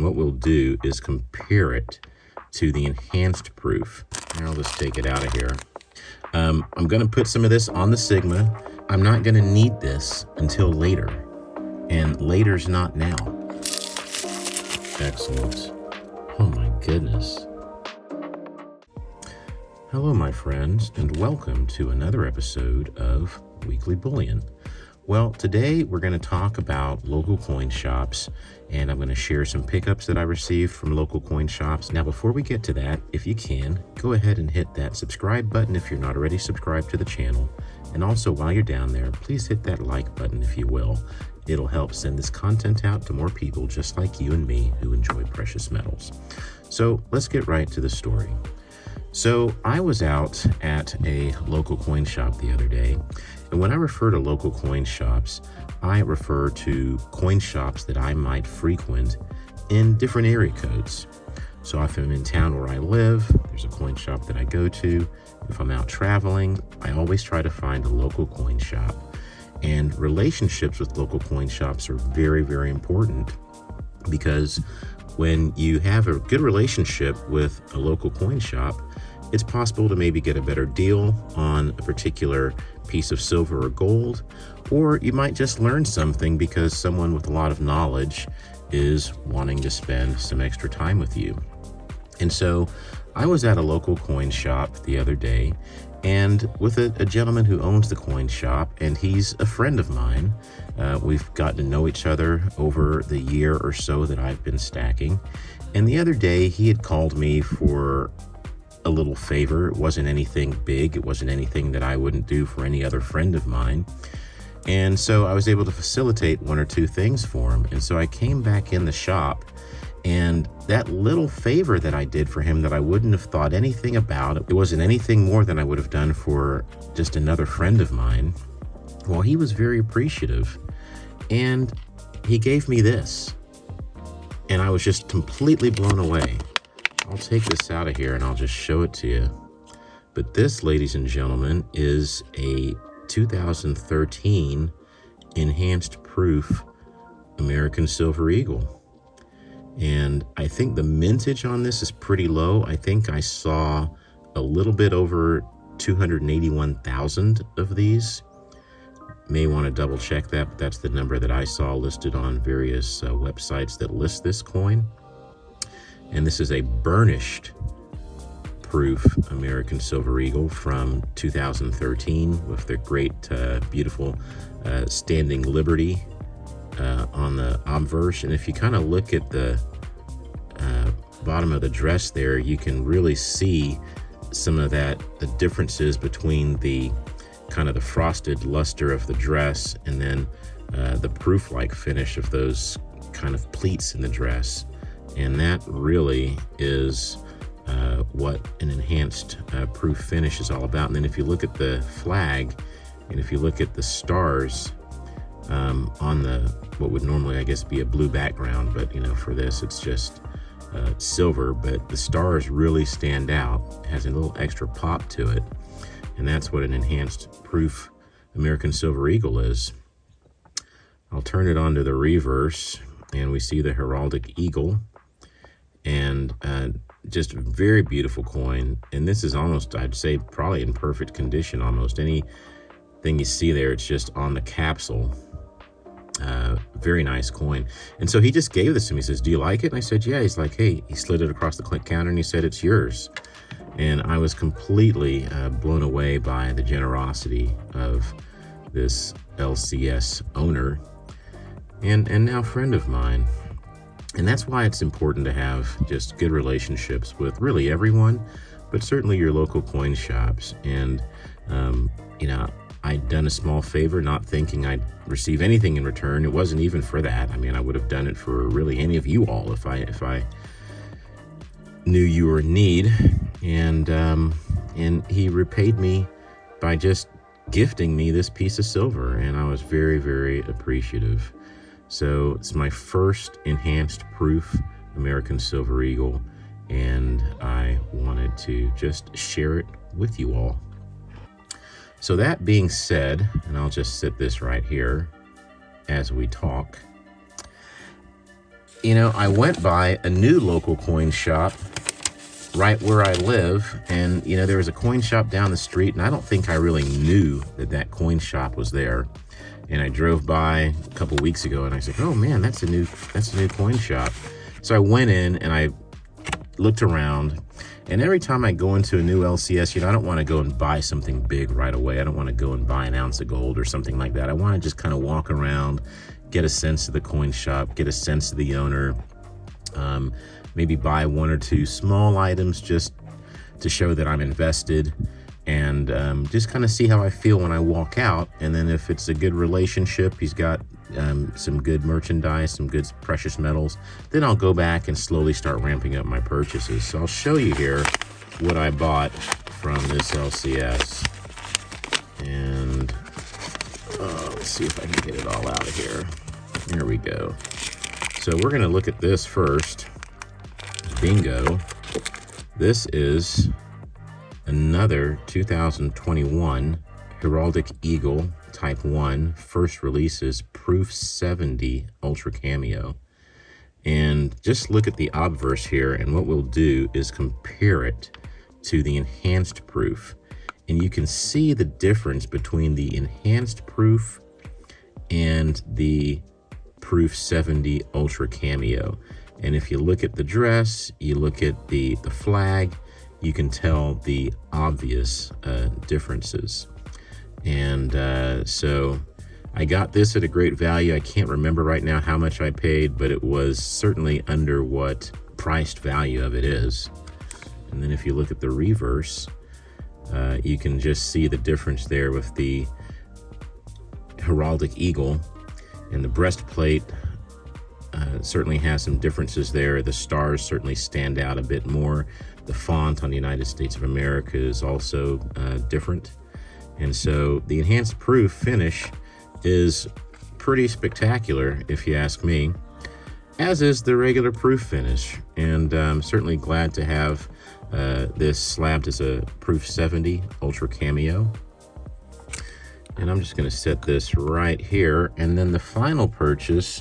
what we'll do is compare it to the enhanced proof. Now I'll just take it out of here. I'm going to put some of this on the Sigma. I'm not going to need this until later, and later's not now. Excellent. Oh my goodness. Hello my friends, and welcome to another episode of Weekly Bullion. Well, today we're going to talk about local coin shops, and I'm going to share some pickups that I received from local coin shops. Now, before we get to that, if you can, go ahead and hit that subscribe button if you're not already subscribed to the channel. And also, while you're down there, please hit that like button if you will. It'll help send this content out to more people just like you and me who enjoy precious metals. So let's get right to the story. So I was out at a local coin shop the other day, and when I refer to local coin shops, I refer to coin shops that I might frequent in different area codes. So if I'm in town where I live, there's a coin shop that I go to. If I'm out traveling, I always try to find a local coin shop. And relationships with local coin shops are very, very important, because when you have a good relationship with a local coin shop, it's possible to maybe get a better deal on a particular piece of silver or gold, or you might just learn something because someone with a lot of knowledge is wanting to spend some extra time with you. And so I was at a local coin shop the other day, and with a gentleman who owns the coin shop, and he's a friend of mine. We've gotten to know each other over the year or so that I've been stacking. And the other day he had called me for a little favor. It wasn't anything big. It wasn't anything that I wouldn't do for any other friend of mine. And so I was able to facilitate one or two things for him. And so I came back in the shop, and that little favor that I did for him that I wouldn't have thought anything about, it wasn't anything more than I would have done for just another friend of mine. Well, he was very appreciative, and he gave me this, and I was just completely blown away. I'll take this out of here and I'll just show it to you. But this, ladies and gentlemen, is a 2013 enhanced proof American Silver Eagle. And I think the mintage on this is pretty low. I think I saw a little bit over 281,000 of these. May want to double check that, but that's the number that I saw listed on various websites that list this coin. And this is a burnished proof American Silver Eagle from 2013 with the great, beautiful standing Liberty on the obverse. And if you kind of look at the bottom of the dress there, you can really see some of the differences between the kind of the frosted luster of the dress and then the proof-like finish of those kind of pleats in the dress. And that really is what an enhanced proof finish is all about. And then if you look at the flag, and if you look at the stars on the what would normally, I guess, be a blue background, but for this it's just silver, but the stars really stand out. It has a little extra pop to it, and that's what an enhanced proof American Silver Eagle is. I'll turn it onto the reverse, and we see the heraldic eagle. And just a very beautiful coin. And this is almost, I'd say, probably in perfect condition. Almost anything you see there, it's just on the capsule. Very nice coin. And so he just gave this to me. He says, "Do you like it?" And I said, "Yeah." He's like, "Hey," he slid it across the counter and he said, "It's yours." And I was completely blown away by the generosity of this LCS owner and now friend of mine. And that's why it's important to have just good relationships with really everyone, but certainly your local coin shops. And, I'd done a small favor, not thinking I'd receive anything in return. It wasn't even for that. I mean, I would have done it for really any of you all if I knew you were in need. And he repaid me by just gifting me this piece of silver, and I was very, very appreciative. So it's my first enhanced proof American Silver Eagle, and I wanted to just share it with you all. So that being said, and I'll just sit this right here as we talk, you know, I went by a new local coin shop right where I live, and you know, there was a coin shop down the street, and I don't think I really knew that that coin shop was there. And I drove by a couple weeks ago, and I was like, oh man, that's a new coin shop. So I went in and I looked around, and every time I go into a new LCS, you know, I don't want to go and buy something big right away. I don't want to go and buy an ounce of gold or something like that. I want to just kind of walk around, get a sense of the coin shop, get a sense of the owner, maybe buy one or two small items just to show that I'm invested, and just kind of see how I feel when I walk out. And then if it's a good relationship, he's got some good merchandise, some good precious metals, then I'll go back and slowly start ramping up my purchases. So I'll show you here what I bought from this LCS. And let's see if I can get it all out of here. Here we go. So we're going to look at this first. Bingo. This is another 2021 Heraldic Eagle Type 1 first releases Proof 70 Ultra Cameo. And just look at the obverse here, and what we'll do is compare it to the enhanced proof. And you can see the difference between the enhanced proof and the Proof 70 Ultra Cameo. And if you look at the dress, you look at the flag, you can tell the obvious differences. And so I got this at a great value. I can't remember right now how much I paid, but it was certainly under what priced value of it is. And then if you look at the reverse, you can just see the difference there with the Heraldic Eagle. And the breastplate certainly has some differences there. The stars certainly stand out a bit more. The font on the United States of America is also different. And so the enhanced proof finish is pretty spectacular, if you ask me, as is the regular proof finish. And I'm certainly glad to have this slabbed as a Proof 70 Ultra Cameo. And I'm just going to set this right here. And then the final purchase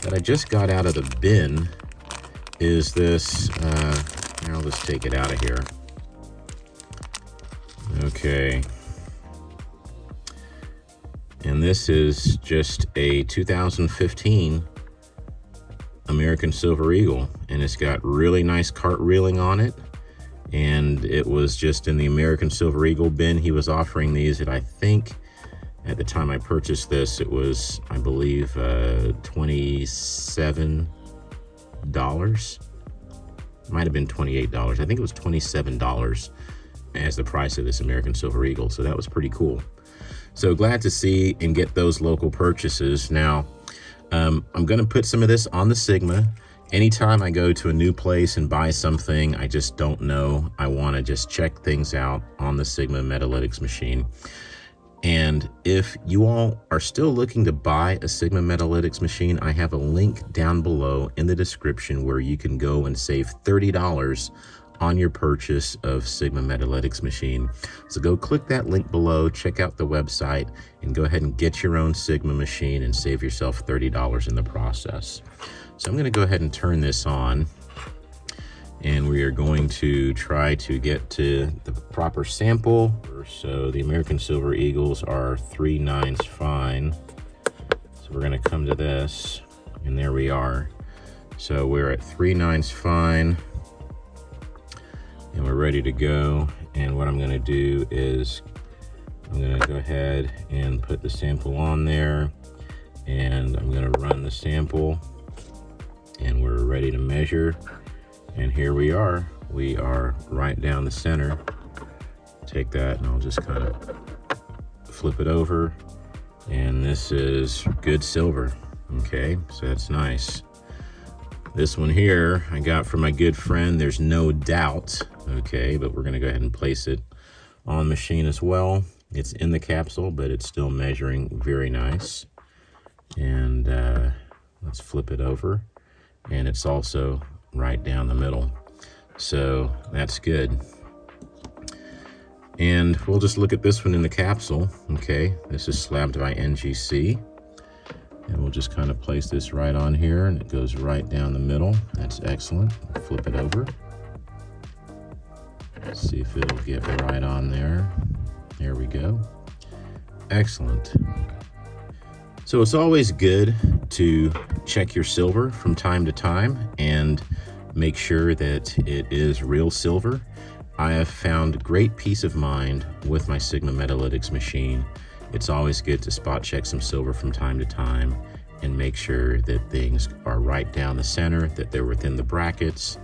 that I just got out of the bin is this. I'll just take it out of here. Okay. And this is just a 2015 American Silver Eagle. And it's got really nice cart reeling on it. And it was just in the American Silver Eagle bin. He was offering these at, I think, at the time I purchased this, it was, I believe, $27. Might have been $28. I think it was $27 as the price of this American Silver Eagle. So that was pretty cool. So glad to see and get those local purchases. Now, I'm going to put some of this on the Sigma. Anytime I go to a new place and buy something I just don't know, I want to just check things out on the Sigma Metalytics machine. And if you all are still looking to buy a Sigma Metalytics machine, I have a link down below in the description where you can go and save $30 on your purchase of Sigma Metalytics machine. So go click that link below, check out the website, and go ahead and get your own Sigma machine and save yourself $30 in the process. So I'm going to go ahead and turn this on, and we are going to try to get to the proper sample. So the American Silver Eagles are 3/9 fine. So we're going to come to this, and there we are. So we're at 3/9 fine, and we're ready to go. And what I'm going to do is I'm going to go ahead and put the sample on there, and I'm going to run the sample, and we're ready to measure. And here we are. We are right down the center. Take that, and I'll just kind of flip it over. And this is good silver. Okay, so that's nice. This one here I got from my good friend There's No Doubt. Okay, but we're gonna go ahead and place it on the machine as well. It's in the capsule, but it's still measuring very nice. And let's flip it over. And it's also right down the middle. So that's good. And we'll just look at this one in the capsule. Okay, this is slabbed by NGC. And we'll just kind of place this right on here, and it goes right down the middle. That's excellent. Flip it over. Let's see if it'll get right on there. There we go. Excellent. So it's always good to check your silver from time to time and make sure that it is real silver. I have found great peace of mind with my Sigma Metalytics machine. It's always good to spot check some silver from time to time and make sure that things are right down the center, that they're within the brackets,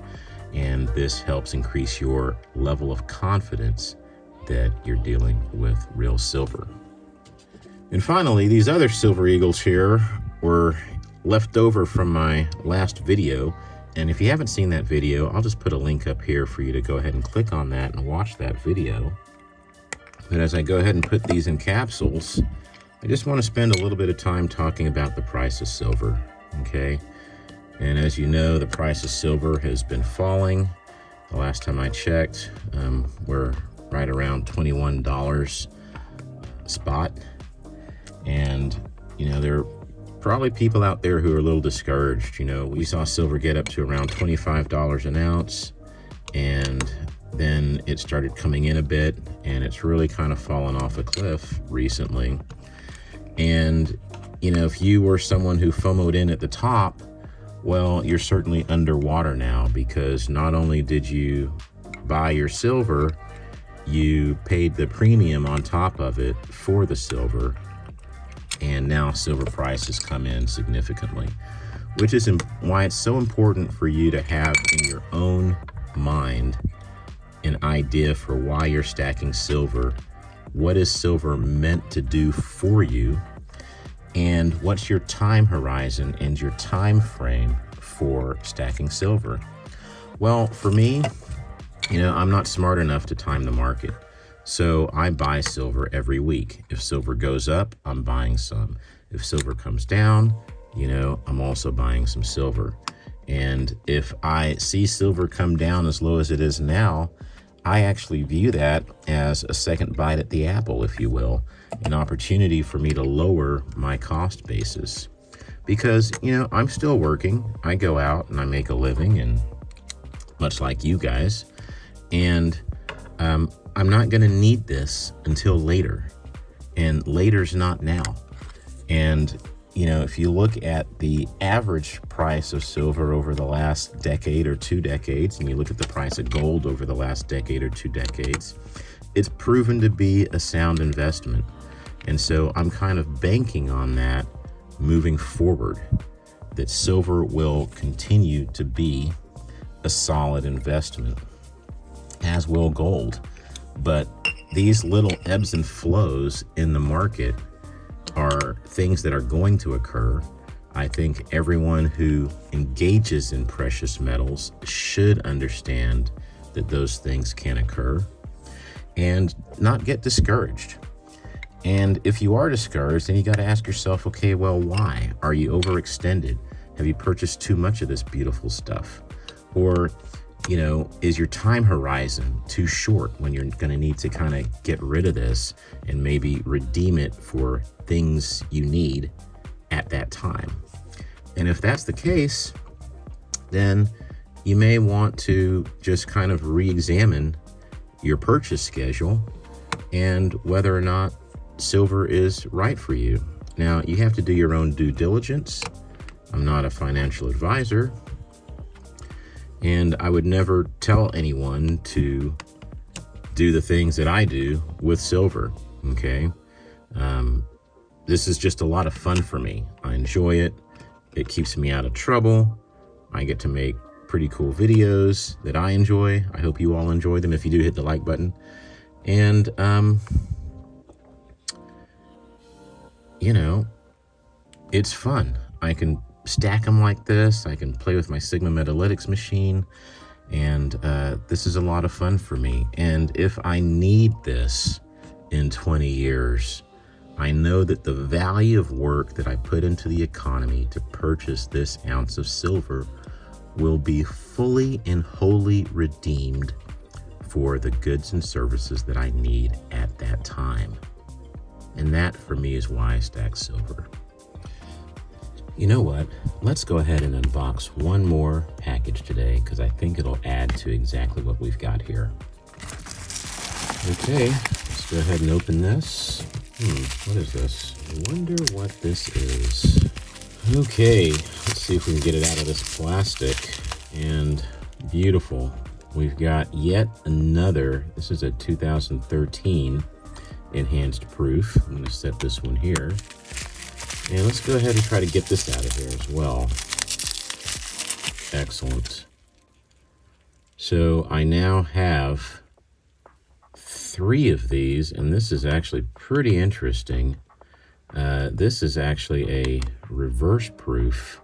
and this helps increase your level of confidence that you're dealing with real silver. And finally, these other silver eagles here were left over from my last video. And if you haven't seen that video, I'll just put a link up here for you to go ahead and click on that and watch that video. But as I go ahead and put these in capsules, I just want to spend a little bit of time talking about the price of silver, okay? And as you know, the price of silver has been falling. The last time I checked, we're right around $21 spot. And, you know, there are probably people out there who are a little discouraged. You know, we saw silver get up to around $25 an ounce, and then it started coming in a bit, and it's really kind of fallen off a cliff recently. And, you know, if you were someone who FOMO'd in at the top, well, you're certainly underwater now, because not only did you buy your silver, you paid the premium on top of it for the silver. And now silver price has come in significantly, which is why it's so important for you to have in your own mind an idea for why you're stacking silver, what is silver meant to do for you, and what's your time horizon and your time frame for stacking silver. Well, for me, you know, I'm not smart enough to time the market. So I buy silver every week. If silver goes up, I'm buying some. If silver comes down, you know, I'm also buying some silver. And if I see silver come down as low as it is now, I actually view that as a second bite at the apple, if you will, an opportunity for me to lower my cost basis. Because, you know, I'm still working. I go out and I make a living, and much like you guys. And I'm not going to need this until later, and later's not now. And, you know, if you look at the average price of silver over the last decade or 2 decades, and you look at the price of gold over the last decade or 2 decades, it's proven to be a sound investment. And so I'm kind of banking on that moving forward, that silver will continue to be a solid investment, as will gold. But these little ebbs and flows in the market are things that are going to occur. I think everyone who engages in precious metals should understand that those things can occur and not get discouraged. And if you are discouraged, then you got to ask yourself, okay, well, why? Are you overextended? Have you purchased too much of this beautiful stuff? Or, you know, is your time horizon too short when you're going to need to kind of get rid of this and maybe redeem it for things you need at that time? And if that's the case, then you may want to just kind of re-examine your purchase schedule and whether or not silver is right for you. Now, you have to do your own due diligence. I'm not a financial advisor, and I would never tell anyone to do the things that I do with silver, okay? This is just a lot of fun for me. I enjoy it. It keeps me out of trouble. I get to make pretty cool videos that I enjoy. I hope you all enjoy them. If you do, hit the like button. And, you know, it's fun. I can stack them like this. I can play with my Sigma Metalytics machine. And this is a lot of fun for me. And if I need this in 20 years, I know that the value of work that I put into the economy to purchase this ounce of silver will be fully and wholly redeemed for the goods and services that I need at that time. And that, for me, is why I stack silver. You know what? Let's go ahead and unbox one more package today because I think it'll add to exactly what we've got here. Okay, let's go ahead and open this. What is this? I wonder what this is. Okay, let's see if we can get it out of this plastic. And beautiful. We've got yet another, this is a 2013 enhanced proof. I'm going to set this one here. And let's go ahead and try to get this out of here as well. Excellent. So I now have 3 of these, and this is actually pretty interesting. This is actually a reverse proof.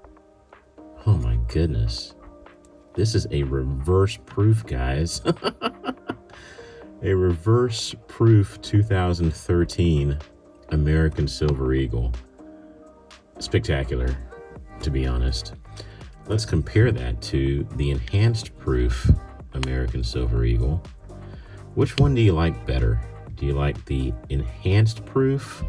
Oh my goodness. This is a reverse proof, guys. A reverse proof 2013 American Silver Eagle. Spectacular, to be honest. Let's compare that to the enhanced proof American Silver Eagle. Which one do you like better? Do you like the enhanced proof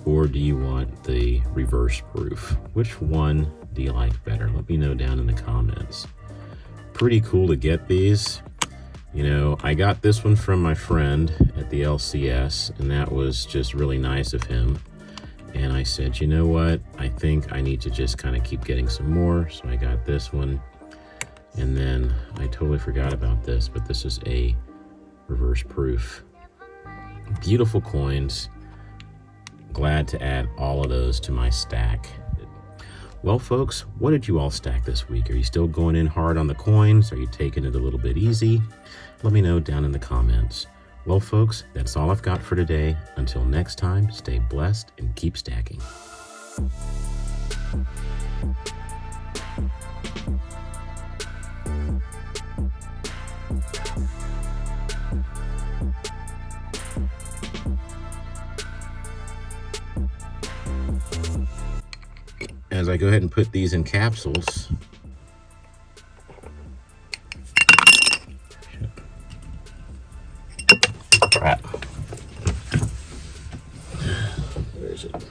or do you want the reverse proof? Which one do you like better? Let me know down in the comments. Pretty cool to get these. You know, I got this one from my friend at the LCS, and that was just really nice of him. And I said, you know what? I think I need to just kind of keep getting some more. So I got this one. And then I totally forgot about this, but this is a reverse proof. Beautiful coins. Glad to add all of those to my stack. Well, folks, what did you all stack this week? Are you still going in hard on the coins? Are you taking it a little bit easy? Let me know down in the comments. Well, folks, that's all I've got for today. Until next time, stay blessed and keep stacking. As I go ahead and put these in capsules, crap. Where is it?